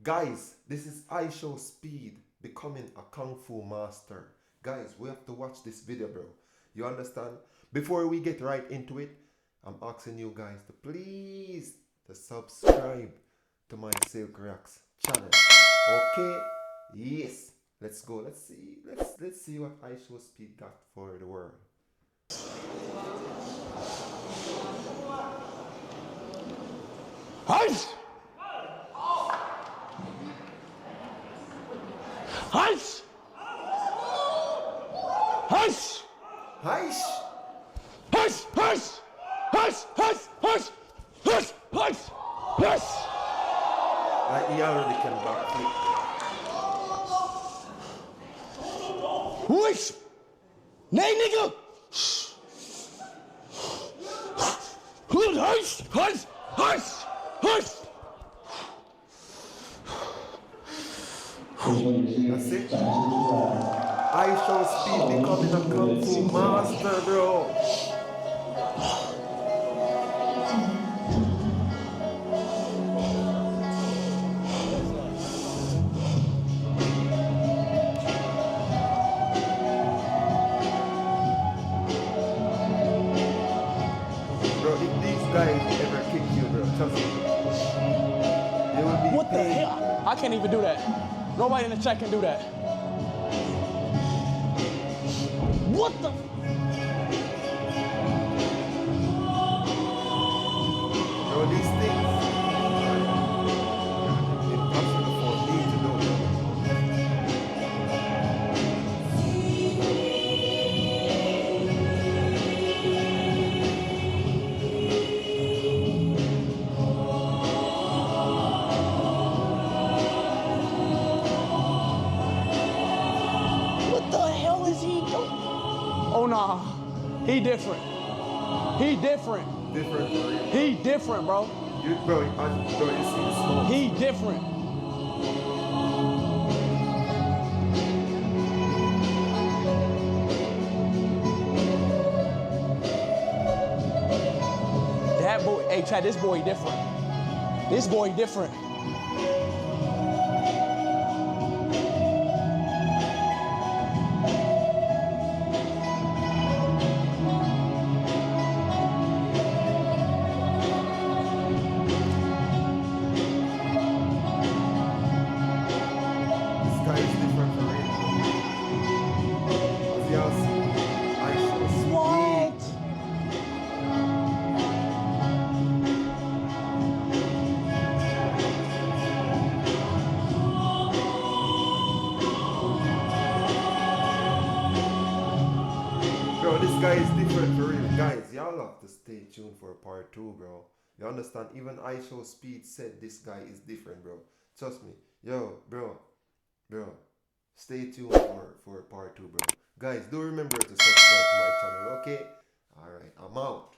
Guys, this is iShowSpeed becoming a Kung Fu master. Guys, we have to watch this video, bro. You understand? Before we get right into it, I'm asking you guys to please to subscribe to my Silk Rocks channel. Okay? Yes. Let's go. Let's see. Let's see what iShowSpeed got for the world. Hush! Hush! Hush! Hush! Hush! Hush! Hush! Hush! Hush! Hush! Hush! Hush! Like he already can backflip. Hush! Nay, nigga! Hush! Hush! Hush! Hush! That's it. iShowSpeed becoming a Kung Fu master, bro. Bro, if these guys ever kick you, bro, trust me, they will be What the paid. hell? I can't even do that. Nobody in the chat can do that. What the? Bro, these things are impossible for me to do, bro. What the hell is he doing? Oh nah, he different. He different. Different for real. He different, bro. Bro, you see the smoke. He different. That boy, hey Chad, this boy different. This boy different. This guy is different for real. As y'all see, iShowSpeed. What? Bro, this guy is different for real. Guys, y'all have to stay tuned for part 2, bro. You understand? Even iShowSpeed said this guy is different, bro. Trust me. Yo, bro. Stay tuned for part 2, bro. Guys, do remember to subscribe to my channel, okay? Alright, I'm out.